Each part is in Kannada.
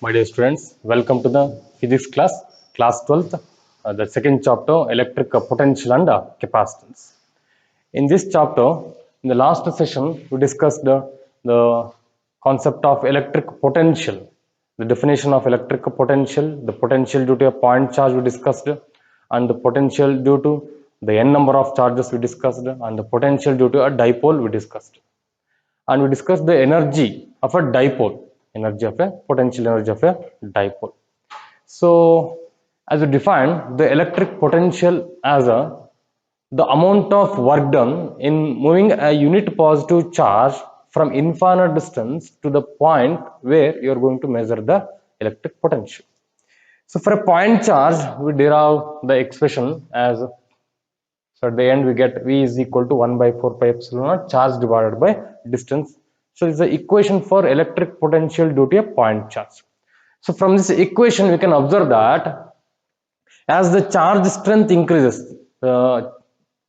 My dear students, welcome to the physics class, class 12th, the second chapter, electric potential and capacitance. In this chapter, in the last session, we discussed the concept of electric potential, the definition of electric potential, the potential due to a point charge we discussed, and the potential due to the n number of charges we discussed, and the potential due to a dipole we discussed. And we discussed the energy of a dipole, energy of a potential energy of a dipole. So, as we defined the electric potential as the amount of work done in moving a unit positive charge from infinite distance to the point where you are going to measure the electric potential. So, for a point charge, we derive the expression as, so at the end we get V is equal to 1 by 4 pi epsilon naught charge divided by distance. So, it's the equation for electric potential due to a point charge. So, from this equation we can observe that as the charge strength increases, the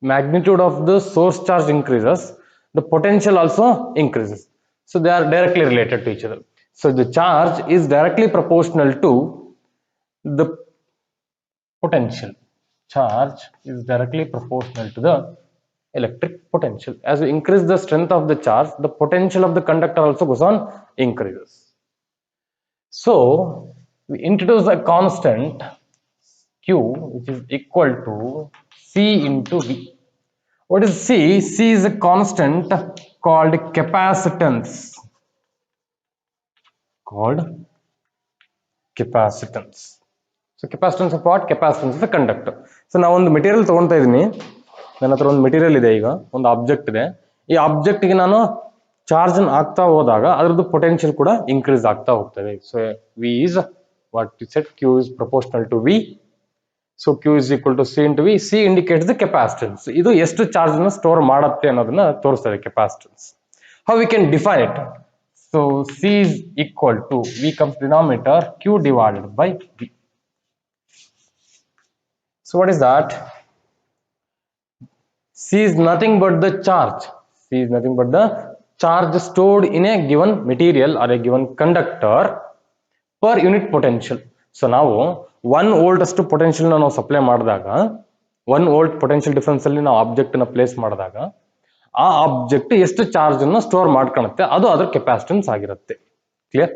magnitude of the source charge increases, the potential also increases. So, they are directly related to each other. So, the charge is directly proportional to the potential. Charge is directly proportional to the electric potential. As we increase the strength of the charge, the potential of the conductor also goes on increases. So, we introduce a constant Q which is equal to C into V. What is C? C is a constant called capacitance. So capacitance of what? Capacitance of the conductor. So ನಾವು ಒಂದು ಮೆಟೀರಿಯಲ್ ತಗೊಂತಾ ಇದೀನಿ, ನನ್ನ ಹತ್ರ ಒಂದು ಮೆಟೀರಿಯಲ್ ಇದೆ, ಈಗ ಒಂದು ಆಬ್ಜೆಕ್ಟ್ ಇದೆ. ಈ ಆಬ್ಜೆಕ್ಟ್ ಗೆ ನಾನು ಚಾರ್ಜ್ ಆಗ್ತಾ ಹೋದಾಗ ಅದರದ್ದು ಪೊಟೆನ್ಷಿಯಲ್ ಕೂಡ ಇನ್ಕ್ರೀಸ್ ಆಗ್ತಾ ಹೋಗ್ತದೆ. So V is what we said, Q is proportional to V. So Q is equal to C into V. C indicates the capacitance. ಇದು ಎಷ್ಟು ಚಾರ್ಜ್ ಅನ್ನು ಸ್ಟೋರ್ ಮಾಡುತ್ತೆ ಅನ್ನೋದನ್ನ ತೋರಿಸ್ತದೆ capacitance. How we can define it? So C is equal to V comes denominator, Q divided by V. So what is that? C is nothing but the charge. C is nothing but the charge stored in a given material or a given conductor per unit potential. So ನಾವು 1 ವೋಲ್ಟ್ ಅಷ್ಟು ಪೊಟೆನ್ಷಿಯಲ್ ನಾವು ಸಪ್ಲೈ ಮಾಡಿದಾಗ, 1 ವೋಲ್ಟ್ ಪೊಟೆನ್ಷಿಯಲ್ ಡಿಫರೆನ್ಸ್ ಅಲ್ಲಿ ನಾವು ಆಬ್ಜೆಕ್ಟ್ ನ ಪ್ಲೇಸ್ ಮಾಡಿದಾಗ ಆ ಆಬ್ಜೆಕ್ಟ್ ಎಷ್ಟು ಚಾರ್ಜ್ ಅನ್ನು ಸ್ಟೋರ್ ಮಾಡ್ಕೊಳ್ಳುತ್ತೆ, ಅದು ಅದರ ಕೆಪಾಸಿಟನ್ಸ್ ಆಗಿರುತ್ತೆ. ಕ್ಲಿಯರ್?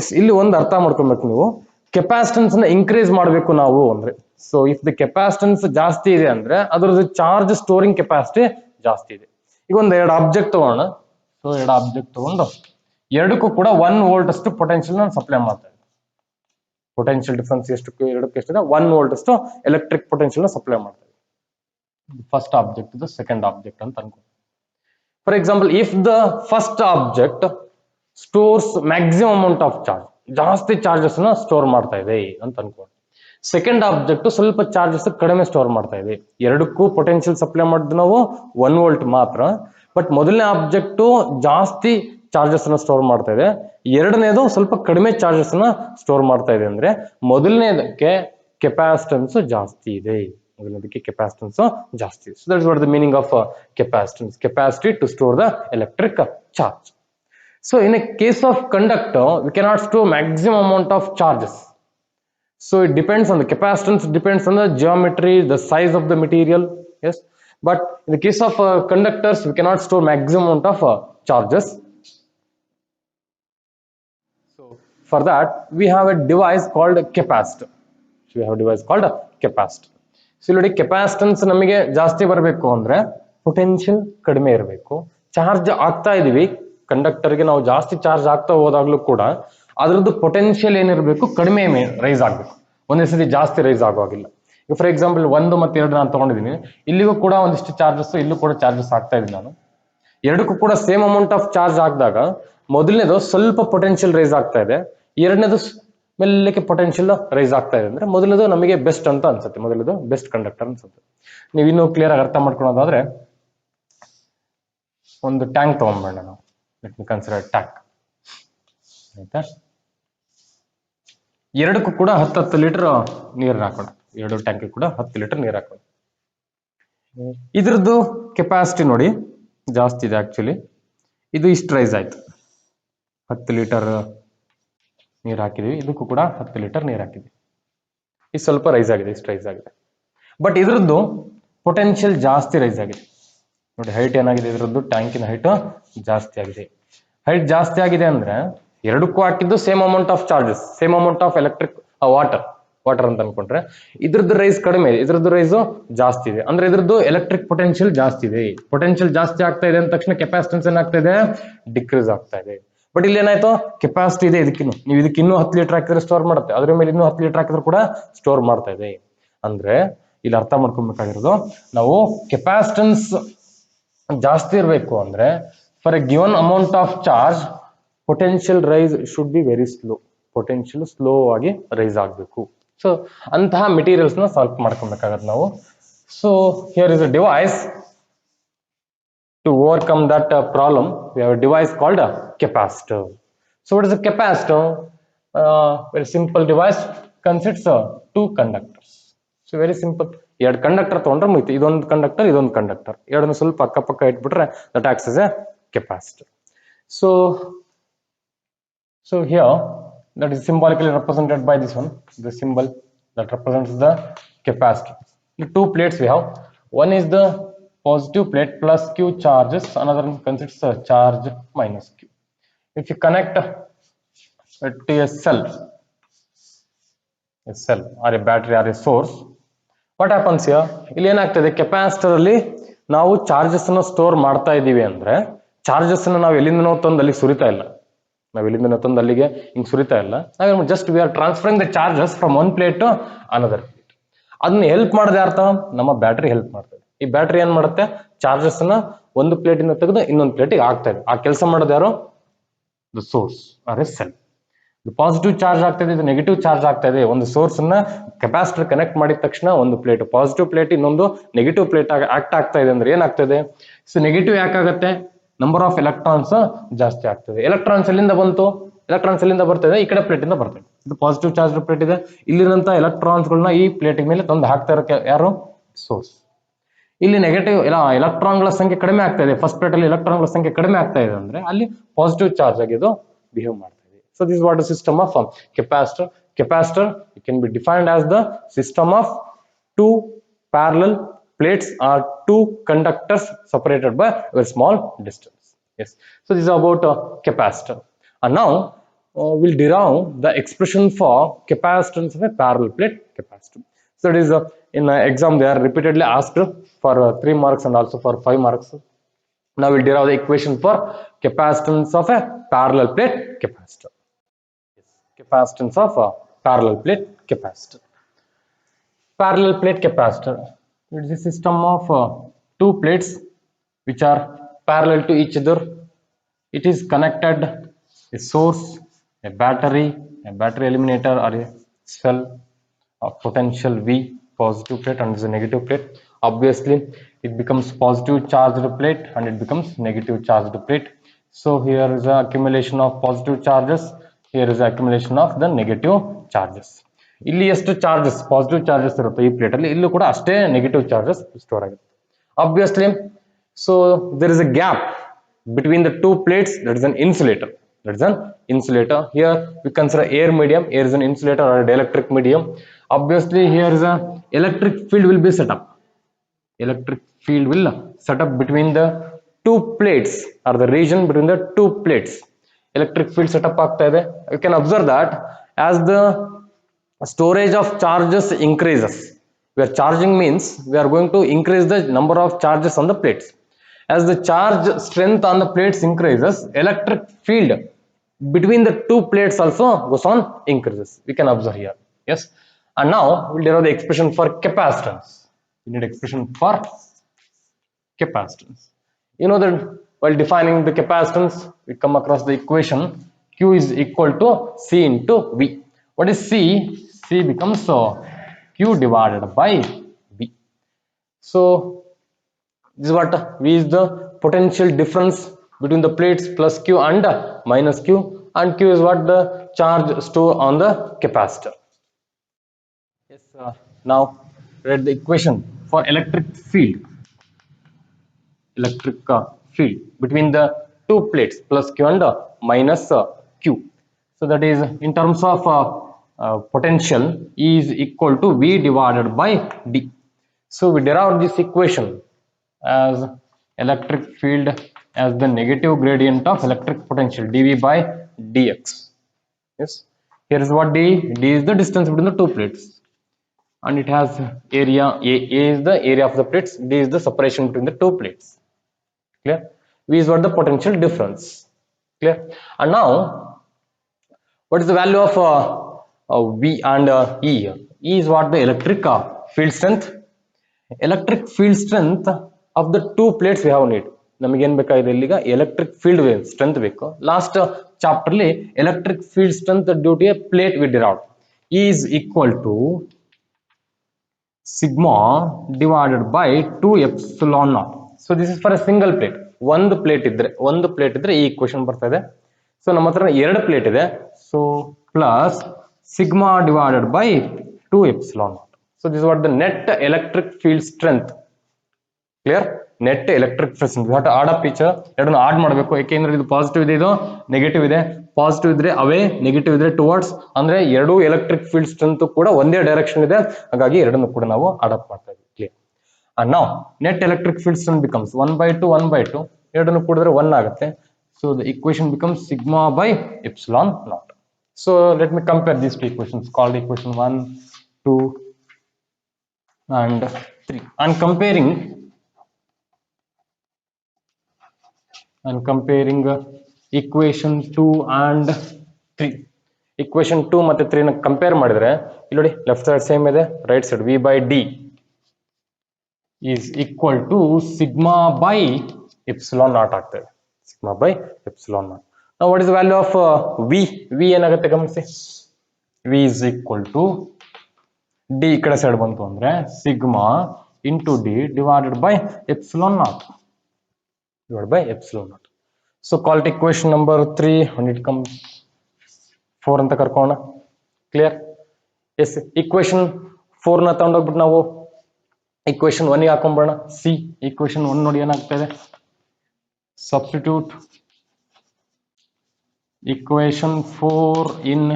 ಎಸ್, ಇಲ್ಲಿ ಒಂದು ಅರ್ಥ ಮಾಡ್ಕೊಬೇಕು ನೀವು, ಕೆಪಾಸಿಟನ್ಸ್ ನ ಇನ್ಕ್ರೀಸ್ ಮಾಡಬೇಕು ನಾವು ಅಂದ್ರೆ. ಸೊ ಇಫ್ ದ ಕೆಪಾಸಿಟನ್ಸ್ ಜಾಸ್ತಿ ಇದೆ ಅಂದ್ರೆ ಅದರದ್ದು ಚಾರ್ಜ್ ಸ್ಟೋರಿಂಗ್ ಕೆಪಾಸಿಟಿ ಜಾಸ್ತಿ ಇದೆ. ಈಗ ಒಂದು ಎರಡು ಆಬ್ಜೆಕ್ಟ್ ತಗೋಣ. ಸೊ ಎರಡು ಆಬ್ಜೆಕ್ಟ್ ತಗೊಂಡು ಎರಡಕ್ಕೂ ಕೂಡ 1 ವೋಲ್ಟ್ ಅಷ್ಟು ಪೊಟೆನ್ಷಿಯಲ್ ನಾನು ಸಪ್ಲೈ ಮಾಡ್ತಾ ಇದ್ದೀನಿ. ಪೊಟೆನ್ಷಿಯಲ್ ಡಿಫರೆನ್ಸ್ ಎಷ್ಟು, ಎರಡಕ್ಕೆ ಎಷ್ಟಿದೆ? 1 ವೋಲ್ಟ್ ಅಷ್ಟು ಎಲೆಕ್ಟ್ರಿಕ್ ಪೊಟೆನ್ಷಿಯಲ್ ಸಪ್ಲೈ ಮಾಡ್ತಾ ಇದ್ದೀನಿ. ಫಸ್ಟ್ ಆಬ್ಜೆಕ್ಟ್ ಇದು ಸೆಕೆಂಡ್ ಆಬ್ಜೆಕ್ಟ್ ಅಂತ ಅನ್ಕೊ. For example, if the first object stores maximum amount of charge, ಜಾಸ್ತಿ ಚಾರ್ಜಸ್ ನ ಸ್ಟೋರ್ ಮಾಡ್ತಾ ಇದೆ ಅಂತ ಅನ್ಕೊಂಡು, ಸೆಕೆಂಡ್ ಆಬ್ಜೆಕ್ಟ್ ಸ್ವಲ್ಪ ಚಾರ್ಜಸ್ ಕಡಿಮೆ ಸ್ಟೋರ್ ಮಾಡ್ತಾ ಇದೆ. ಎರಡಕ್ಕೂ ಪೊಟೆನ್ಷಿಯಲ್ ಸಪ್ಲೈ ಮಾಡಿದ್ ನಾವು 1 ವೋಲ್ಟ್ ಮಾತ್ರ. ಬಟ್ ಮೊದಲನೇ ಆಬ್ಜೆಕ್ಟ್ ಜಾಸ್ತಿ ಚಾರ್ಜಸ್ ನ ಸ್ಟೋರ್ ಮಾಡ್ತಾ ಇದೆ, ಎರಡನೇದು ಸ್ವಲ್ಪ ಕಡಿಮೆ ಚಾರ್ಜಸ್ ನ ಸ್ಟೋರ್ ಮಾಡ್ತಾ ಇದೆ. ಅಂದ್ರೆ ಮೊದಲನೇದಕ್ಕೆ ಕೆಪಾಸಿಟನ್ಸ್ ಜಾಸ್ತಿ ಇದೆ, ಮೊದಲನೇದಕ್ಕೆ ಕೆಪಾಸಿಟನ್ಸ್ ಜಾಸ್ತಿ ಇದೆ. So that's what the meaning of capacitance, capacity to store the electric charge. So in a case of conductor, we cannot store maximum amount of charges. So it depends on the capacitance, depends on the geometry, the size of the material. Yes, but in the case of conductors, we cannot store maximum amount of charges. So for that, we have a device called a capacitor. So we have a device called a capacitor. So ಇಲ್ಲಿ capacitance ನಮಗೆ ಜಾಸ್ತಿ ಬರಬೇಕು ಅಂದ್ರೆ ಪೊಟೆನ್ಷಿಯಲ್ ಕಡಿಮೆ ಇರಬೇಕು. ಚಾರ್ಜ್ ಆಗ್ತಾ ಇದೀವಿ, ಕಂಡಕ್ಟರ್ಗೆ ನಾವು ಜಾಸ್ತಿ ಚಾರ್ಜ್ ಆಗ್ತಾ ಹೋದಾಗ್ಲೂ ಕೂಡ ಅದರದ್ದು ಪೊಟೆನ್ಷಿಯಲ್ ಏನಿರಬೇಕು, ಕಡಿಮೆ ರೈಸ್ ಆಗಬೇಕು, ಒಂದೇ ಸತಿ ಜಾಸ್ತಿ ರೈಸ್ ಆಗೋಗಿಲ್ಲ. ಈಗ ಫಾರ್ ಎಕ್ಸಾಂಪಲ್ 1 ಮತ್ತು 2 ನಾನು ತಗೊಂಡಿದ್ದೀನಿ, ಇಲ್ಲಿಗೂ ಕೂಡ ಒಂದಿಷ್ಟು ಚಾರ್ಜಸ್, ಇಲ್ಲೂ ಕೂಡ ಚಾರ್ಜಸ್ ಆಗ್ತಾ ಇದ್ದೀನಿ ನಾನು. ಎರಡಕ್ಕೂ ಕೂಡ ಸೇಮ್ ಅಮೌಂಟ್ ಆಫ್ ಚಾರ್ಜ್ ಆಗಿದಾಗ ಮೊದಲನೇದು ಸ್ವಲ್ಪ ಪೊಟೆನ್ಷಿಯಲ್ ರೈಸ್ ಆಗ್ತಾ ಇದೆ, ಎರಡನೇದು ಮೆಲ್ಲಕ್ಕೆ ಪೊಟೆನ್ಷಿಯಲ್ ರೈಸ್ ಆಗ್ತಾ ಇದೆ. ಅಂದ್ರೆ ಮೊದಲನೇದು ನಮಗೆ ಬೆಸ್ಟ್ ಅಂತ ಅನ್ಸುತ್ತೆ, ಮೊದಲನೇದು ಬೆಸ್ಟ್ ಕಂಡಕ್ಟರ್ ಅನ್ಸುತ್ತೆ. ನೀವು ಇನ್ನೂ ಕ್ಲಿಯರ್ ಆಗಿ ಅರ್ಥ ಮಾಡ್ಕೊಳ್ಳೋದಾದ್ರೆ ಒಂದು ಟ್ಯಾಂಕ್ ತಗೊಂಡ್ಬೇಡ ನಾವು. Let me consider tank. ಆಯ್ತಾ? ಎರಡಕ್ಕೂ ಕೂಡ 10 ಲೀಟರ್ ನೀರನ್ನ ಹಾಕೋಣ, ಎರಡು ಟ್ಯಾಂಕ್ ಕೂಡ 10 ಲೀಟರ್ ನೀರು ಹಾಕೋಣ. ಇದ್ರದ್ದು ಕೆಪಾಸಿಟಿ ನೋಡಿ ಜಾಸ್ತಿ ಇದೆ ಆಕ್ಚುಲಿ. ಇದು ಇಷ್ಟು ರೈಸ್ ಆಯ್ತು, 10 ಲೀಟರ್ ನೀರು ಹಾಕಿದೀವಿ, ಇದಕ್ಕೂ ಕೂಡ 10 ಲೀಟರ್ ನೀರು ಹಾಕಿದ್ವಿ. ಇದು ಸ್ವಲ್ಪ ರೈಸ್ ಆಗಿದೆ, ಇಷ್ಟು ರೈಸ್ ಆಗಿದೆ. ಬಟ್ ಇದ್ರದ್ದು ಪೊಟೆನ್ಷಿಯಲ್ ಜಾಸ್ತಿ ರೈಸ್ ಆಗಿದೆ. ನೋಡಿ ಹೈಟ್ ಏನಾಗಿದೆ, ಇದರದ್ದು ಟ್ಯಾಂಕಿನ ಹೈಟ್ ಜಾಸ್ತಿ ಆಗಿದೆ. ಹೈಟ್ ಜಾಸ್ತಿ ಆಗಿದೆ ಅಂದ್ರೆ ಎರಡಕ್ಕೂ ಹಾಕಿದ್ದು same amount of charges, same amount of electric water ಅಂತ ಅನ್ಕೊಂಡ್ರೆ ಇದ್ರದ್ದು ರೈಸ್ ಕಡಿಮೆ ಇದೆ, ಇದ್ರದ್ದು ರೈಸ್ ಜಾಸ್ತಿ ಇದೆ. ಅಂದ್ರೆ ಇದ್ರದ್ದು ಎಲೆಕ್ಟ್ರಿಕ್ ಪೊಟೆನ್ಷಿಯಲ್ ಜಾಸ್ತಿ ಇದೆ. ಪೊಟೆನ್ಷಿಯಲ್ ಜಾಸ್ತಿ ಆಗ್ತಾ ಇದೆ ಅಂದ ತಕ್ಷಣ ಕೆಪಾಸಿಟನ್ಸ್ ಏನಾಗ್ತಾ ಇದೆ, ಡಿಕ್ರೀಸ್ ಆಗ್ತಾ ಇದೆ. ಬಟ್ ಇಲ್ಲಿ ಏನಾಯ್ತು, ಕೆಪಾಸಿಟಿ ಇದೆ ಇದಕ್ಕಿನ್ನು, ನೀವು ಇದಕ್ಕೆ ಇನ್ನೂ 10 ಲೀಟರ್ ಹಾಕಿದ್ರೆ ಸ್ಟೋರ್ ಮಾಡುತ್ತೆ, ಅದ್ರ ಮೇಲೆ ಇನ್ನೂ 10 ಲೀಟರ್ ಹಾಕಿದ್ರೆ ಕೂಡ ಸ್ಟೋರ್ ಮಾಡ್ತಾ ಇದೆ. ಅಂದ್ರೆ ಇಲ್ಲಿ ಅರ್ಥ ಮಾಡ್ಕೊಬೇಕಾಗಿರೋದು, ನಾವು ಕೆಪಾಸಿಟನ್ಸ್ ಜಾಸ್ತಿ ಇರಬೇಕು ಅಂದ್ರೆ for a given amount of charge potential rise should be very slow. Potential slow ಆಗಿ ರೈಸ್ ಆಗಬೇಕು. ಸೊ ಅಂತಹ ಮೆಟೀರಿಯಲ್ಸ್ ನ ಸಾಲ್ವ್ ಮಾಡ್ಕೊಬೇಕಾಗತ್ತೆ ನಾವು. So here is a device to overcome that problem. We have a device called a capacitor. So what is a capacitor? Very simple device, consists of two conductors. So very simple. ಎರಡು ಕಂಡಕ್ಟರ್ ತಗೊಂಡ್ರೆ ಮುಗಿತು, ಇದೊಂದು ಕಂಡಕ್ಟರ್ ಇದೊಂದು ಕಂಡಕ್ಟರ್, ಎರಡನ್ನು ಸ್ವಲ್ಪ ಅಕ್ಕಪಕ್ಕ ಇಟ್ಬಿಟ್ರೆ that acts as a capacitor. So here that is symbolically represented by this one, the symbol that represents the capacitor. The two plates we have, one is the positive plate plus Q charges, another one consists of charge minus Q. If you connect it to a cell or a battery or a source, what happens here, ಇಲ್ಲಿ ಏನಾಗ್ತದೆ, ಕೆಪಾಸಿಟರ್ ಅಲ್ಲಿ ನಾವು ಚಾರ್ಜಸ್ ಅನ್ನು ಸ್ಟೋರ್ ಮಾಡ್ತಾ ಇದೀವಿ ಅಂದ್ರೆ ಚಾರ್ಜಸ್ ಅನ್ನು ನಾವು ಎಲ್ಲಿಂದ ತಂದು ಅಲ್ಲಿಗೆ ಸುರಿತಾ ಇಲ್ಲ, ನಾವು ಎಲ್ಲಿಂದ ತಂದು ಅಲ್ಲಿಗೆ ಹಿಂಗ್ ಸುರಿತಾ ಇಲ್ಲ, ನಾವೇನು just we are transferring the charges from one plate to another plate. ಅದನ್ನ ಹೆಲ್ಪ್ ಮಾಡೋದು ಯಾರ್ತ, ನಮ್ಮ ಬ್ಯಾಟ್ರಿ ಹೆಲ್ಪ್ ಮಾಡ್ತದೆ. ಈ ಬ್ಯಾಟ್ರಿ ಏನ್ ಮಾಡುತ್ತೆ, ಚಾರ್ಜಸ್ ಅನ್ನ ಒಂದು ಪ್ಲೇಟ್ ಇಂದ ತೆಗೆದು ಇನ್ನೊಂದು ಪ್ಲೇಟಿಗೆ ಆಗ್ತಾ ಇದೆ. ಆ ಕೆಲಸ ಮಾಡೋದು ಯಾರು, the source are a cell. Positive charge ಆಗ್ತಾ ಇದೆ, ಇದು ನೆಗೆಟಿವ್ ಚಾರ್ಜ್ ಆಗ್ತಾ ಇದೆ. ಒಂದು ಸೋರ್ಸ್ ಅನ್ನ ಕೆಪಾಸಿಟರ್ ಕನೆಕ್ಟ್ ಮಾಡಿದ ತಕ್ಷಣ ಒಂದು ಪ್ಲೇಟ್ ಪಾಸಿಟಿವ್ ಪ್ಲೇಟ್ ಇನ್ನೊಂದು ನೆಗೆಟಿವ್ ಪ್ಲೇಟ್ ಆಕ್ಟ್ ಆಗ್ತಾ ಇದೆ ಅಂದ್ರೆ ಏನಾಗ್ತದೆ, ಸೊ ನೆಗೆಟಿವ್ ಯಾಕಾಗತ್ತೆ, ನಂಬರ್ ಆಫ್ ಎಲೆಕ್ಟ್ರಾನ್ಸ್ ಜಾಸ್ತಿ ಆಗ್ತದೆ. ಎಲೆಕ್ಟ್ರಾನ್ಸ್ ಎಲ್ಲಿಂದ ಬಂತು, ಎಲೆಕ್ಟ್ರಾನ್ಸ್ ಎಲ್ಲಿಂದ ಬರ್ತದೆ, ಈ ಕಡೆ ಪ್ಲೇಟ್ ಇಂದ ಬರ್ತದೆ. ಇದು ಪಾಸಿಟಿವ್ ಚಾರ್ಜ್ ಪ್ಲೇಟ್ ಇದೆ, ಇಲ್ಲಿರಂತ ಎಲೆಕ್ಟ್ರಾನ್ಸ್ ಗಳನ್ನ ಈ ಪ್ಲೇಟ್ ಮೇಲೆ ತಂದು ಹಾಕ್ತಾ ಇರೋ ಯಾರು, ಸೋರ್ಸ್. ಇಲ್ಲಿ ನೆಗೆಟಿವ್ ಎಲೆಕ್ಟ್ರಾನ್ಗಳ ಸಂಖ್ಯೆ ಕಡಿಮೆ ಆಗ್ತಾ ಇದೆ, ಫಸ್ಟ್ ಪ್ಲೇಟ್ ಅಲ್ಲಿ ಎಲೆಕ್ಟ್ರಾನ್ಗಳ ಸಂಖ್ಯೆ ಕಡಿಮೆ ಆಗ್ತಾ ಇದೆ ಅಂದ್ರೆ ಅಲ್ಲಿ ಪಾಸಿಟಿವ್ ಚಾರ್ಜ್ ಆಗಿ ಇದು ಬಿಹೇವ್ ಮಾಡ್ತಾ ಇದೆ. So this what the system of capacitor. Capacitor it can be defined as the system of two parallel plates or two conductors separated by a very small distance. Yes. So this is about capacitor. And now we'll derive the expression for capacitance of a parallel plate capacitor. So it is in exam they are repeatedly asked for 3 marks and also for 5 marks. Now we'll derive the equation for capacitance of a parallel plate capacitor. Yes. Capacitance of a parallel plate capacitor. Parallel plate capacitor. It is a system of two plates which are parallel to each other. It is connected a source, a battery eliminator or a cell of potential V, positive plate and is a negative plate. Obviously it becomes positive charged plate and it becomes negative charged plate. So here is the accumulation of positive charges, here is the accumulation of the negative charges. ಇಲ್ಲಿ ಎಷ್ಟು ಚಾರ್ಜಸ್ ಪಾಸಿಟಿವ್ ಚಾರ್ಜಸ್ ಇರುತ್ತೆ ಈ ಪ್ಲೇಟ್ ಅಲ್ಲಿ, ಇಲ್ಲೂ ಕೂಡ ಅಷ್ಟೇ ನೆಗೆಟಿವ್ ಚಾರ್ಜಸ್ ಸ್ಟೋರ್ ಆಗುತ್ತೆ. Obviously so there is a gap between the two plates, that is an insulator. Here we consider air medium, air is an insulator or an electric medium. Obviously here is a electric field will be set up. Electric field will set up between the two plates or the region between the two plates. Electric field set up ಆಗ್ತಾ ಇದೆ. You can observe that as the storage of charges increases, where charging means we are going to increase the number of charges on the plates. As the charge strength on the plates increases, electric field between the two plates also goes on increases. We can observe here. Yes. And now we'll derive the expression for capacitance. We need expression for capacitance. You know that while defining the capacitance, we come across the equation Q is equal to C into V. What is C? C becomes Q divided by V. So this is what V is the potential difference between the plates plus Q and minus Q, and Q is what the charge stored on the capacitor. Yes. Now read the equation for electric field. Electric field between the two plates plus Q and minus Q. So that is in terms of potential E is equal to V divided by D. So we derive this equation as electric field as the negative gradient of electric potential dV by dx. Yes, here is what d is the distance between the two plates, and it has area a is the area of the plates, d is the separation between the two plates. Clear? V is what the potential difference. Clear? And now what is the value of V and E? E is what the electric field strength. Electric field strength of the two plates we have need. ನಮಗೆ ಏನು ಬೇಕಾಗಿದೆ ಇಲ್ಲಿಗ ಎಲೆಕ್ಟ್ರಿಕ್ ಫೀಲ್ಡ್ ಸ್ಟ್ರೆಂತ್ ಬೇಕು. ಲಾಸ್ಟ್ ಚಾಪ್ಟರ್ ಅಲ್ಲಿ electric field strength due to a plate we derived is equal to sigma divided by 2 epsilon naught. So this is for a single plate. ಒಂದು ಪ್ಲೇಟ್ ಇದ್ರೆ ಈ ಈಕ್ವೇಶನ್ ಬರ್ತಾ ಇದೆ. ಸೊ ನಮ್ಮ ಹತ್ರ ಎರಡು ಪ್ಲೇಟ್ ಇದೆ. So plus sigma divided by 2 epsilon not. So this is what the net electric field strength. Clear? Net electric field strength. We have to add up each ಎರಡನ್ನು ಆಡ್ ಮಾಡಬೇಕು. ಯಾಕೆಂದ್ರೆ ಇದು ಪಾಸಿಟಿವ್ ಇದೆ, ಇದು ನೆಗೆಟಿವ್ ಇದೆ. ಪಾಸಿಟಿವ್ ಇದ್ರೆ ಅವೇ, ನೆಗೆಟಿವ್ ಇದ್ರೆ ಟುವರ್ಡ್ಸ್. ಅಂದ್ರೆ ಎರಡು ಎಲೆಕ್ಟ್ರಿಕ್ ಫೀಲ್ಡ್ ಸ್ಟ್ರೆಂತ್ ಕೂಡ ಒಂದೇ ಡೈರೆಕ್ಷನ್ ಇದೆ. ಹಾಗಾಗಿ ಎರಡನ್ನು ಕೂಡ ನಾವು ಆಡ್ ಅಪ್ ಮಾಡ್ತಾ ಇದ್ದೀವಿ. Clear? And now net electric field strength becomes 1/2 1/2. ಎರಡನ್ನು ಕೂಡಿದ್ರೆ 1 ಆಗುತ್ತೆ. So the equation becomes sigma by epsilon naught. So let me compare these two equations called equation 1, 2 and 3. And comparing equation 2 and 3. Equation 2 ಮತ್ತೆ 3 ನ ಕಂಪೇರ್ ಮಾಡಿದ್ರೆ ಇಲ್ಲಿ ನೋಡಿ, ಲೆಫ್ಟ್ ಸೈಡ್ ಸೇಮ್ ಇದೆ, right side V by D is equal to sigma by epsilon naught ಆಗ್ತದೆ. Sigma by epsilon naught. Now what is the value of V? V ಏನಾಗುತ್ತೆ ಗಮನಿಸಿ. V is equal to D ಈ ಕಡೆ ಸೈಡ್ ಬಂತು ಅಂದ್ರೆ sigma into D divided by epsilon naught. So call it equation number 3 when it comes 4 ಅಂತ ಕರ್ಕೋಣ. ಕ್ಲಿಯರ್? ಎಸ್, ಇಕ್ವೇಶನ್ 4 ನ ತಗೊಂಡೋಗ್ಬಿಟ್ಟು ನಾವು ಇಕ್ವೇಶನ್ 1 ಗೆ ಹಾಕೊಂಡ್ಬಿಡೋಣ. ಸಿ ಇಕ್ವೇಶನ್ 1 ನೋಡಿ ಏನಾಗ್ತಾ ಇದೆ. Substitute equation 4 in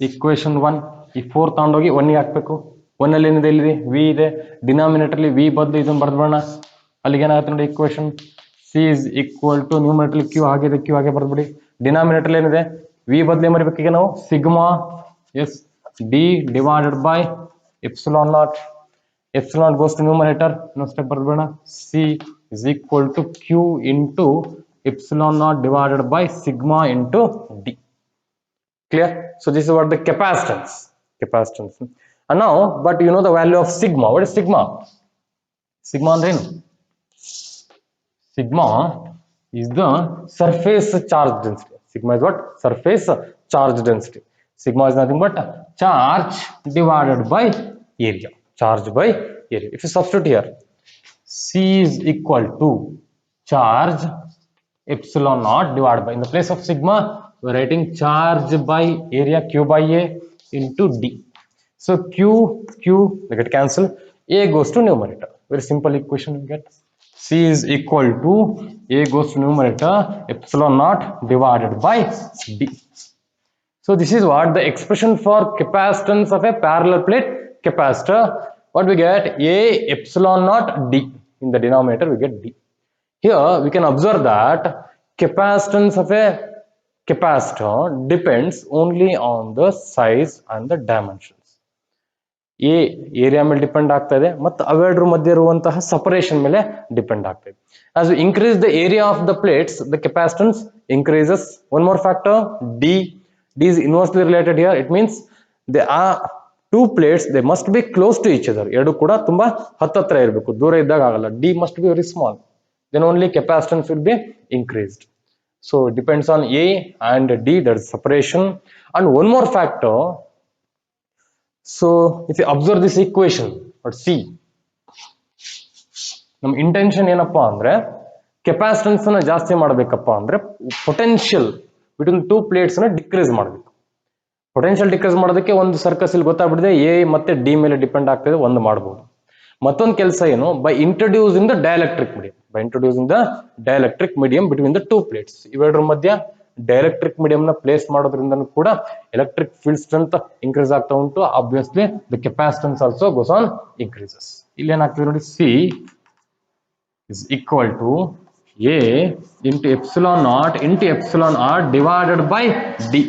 equation 1. ಈ 4 ತಗೊಂಡೋಗಿ 1 ಗೆ ಹಾಕ್ಬೇಕು. 1 ಅಲ್ಲಿ ಏನಿದೆ, ಇಲ್ಲಿ ವಿ ಇದೆ, ಡಿನಾಮಿನೇಟರ್ ಅಲ್ಲಿ ವಿ ಬದಲು ಇದನ್ನ ಬರ್ದ್ಬಿಡೋಣ. ಅಲ್ಲಿಗೆ ಏನಾಗುತ್ತೆ ನೋಡಿ, equation C is equal to numerator Q ಆಗಿದೆ, ಕ್ಯೂ ಹಾಗೆ ಬರ್ದ್ಬಿಡಿ. ಡಿನಾಮಿನೇಟರ್ ಏನಿದೆ, ವಿ ಬದಲು ಮರಿಬೇಕು ಈಗ ನಾವು, sigma S D divided by epsilon naught. Epsilon goes to numerator, ಇನ್ನೊಂದು ಸ್ಟೆಪ್ ಬರ್ದ್ಬಿಡೋಣ. C is equal to Q into epsilon naught divided by sigma into D. Clear? So this is what the capacitance. And now, but you know the value of sigma. What is sigma? Sigma ಅಂದ್ರೆ ಏನು? Sigma is the surface charge density. Sigma is what? Surface charge density. Sigma is nothing but charge divided by area. Charge by area. If you substitute here, C is equal to charge epsilon naught divided by, in the place of sigma we are writing charge by area, Q by A into D. So Q they get cancel, A goes to numerator. Very simple equation you get. C is equal to A goes to numerator, epsilon naught divided by D. So this is what the expression for capacitance of a parallel plate capacitor. What we get? A epsilon naught D. In the denominator we get D. Here we can observe that capacitance of a capacitor depends only on the size and the dimensions. A area ಮೇಲೆ ಡಿಪೆಂಡ್ ಆಗ್ತಾ ಇದೆ, ಮತ್ತು ಅವೆರಡರ ಮಧ್ಯೆ ಇರುವಂತಹ ಸಪರೇಷನ್ ಮೇಲೆ ಡಿಪೆಂಡ್ ಆಗ್ತಾ ಇದೆ. As we increase the area of the plates, the capacitance increases. One more factor, D is inversely related here. It means there are two plates, they must be close to each other. ಎರಡು ಕೂಡ ತುಂಬಾ ಹತ್ತತ್ರ ಇರಬೇಕು, ದೂರ ಇದ್ದಾಗ ಆಗಲ್ಲ. D must be very small, then only capacitance will be increased. So it depends on A and D, that is separation. And one more factor, so if you observe this equation, but see, ನಮ್ಮ ಇಂಟೆನ್ಷನ್ ಏನಪ್ಪಾ ಅಂದ್ರೆ ಕೆಪಾಸಿಟನ್ಸ್ ನ ಜಾಸ್ತಿ ಮಾಡಬೇಕಪ್ಪ ಅಂದ್ರೆ ಪೊಟೆನ್ಷಿಯಲ್ ಬಿಟ್ವೀನ್ ಟೂ ಪ್ಲೇಟ್ಸ್ ನ ಡಿಕ್ರೀಸ್ ಮಾಡಬೇಕು. ಪೊಟೆನ್ಷಿಯಲ್ ಡಿಕ್ರೀಸ್ ಮಾಡೋದಕ್ಕೆ ಒಂದು ಸರ್ಕಸ್ ಇಲ್ಲಿ ಗೊತ್ತಾಗ್ಬಿಟ್ಟಿದೆ, ಎ ಮತ್ತೆ ಡಿ ಮೇಲೆ ಡಿಪೆಂಡ್ ಆಗ್ತಿದೆ, ಒಂದು ಮಾಡಬಹುದು. ಮತ್ತೊಂದು ಕೆಲಸ ಏನು, by introducing the dielectric medium, between the two plates, ಇವೆರಡರ ಮಧ್ಯ ಡೈಎಲೆಕ್ಟ್ರಿಕ್ ಮೀಡಿಯಂ ನ ಪ್ಲೇಸ್ ಮಾಡೋದ್ರಿಂದ ಕೂಡ ಎಲೆಕ್ಟ್ರಿಕ್ ಫೀಲ್ಡ್ ಸ್ಟ್ರೆಂತ್ ಇನ್ಕ್ರೀಸ್ ಆಗ್ತಾ ಉಂಟು. Obviously the capacitance also goes on increases. ಇಲ್ಲಿ ಏನಾಗ್ತದೆ ನೋಡಿ, C is equal to A into epsilon naught into epsilon r divided by D.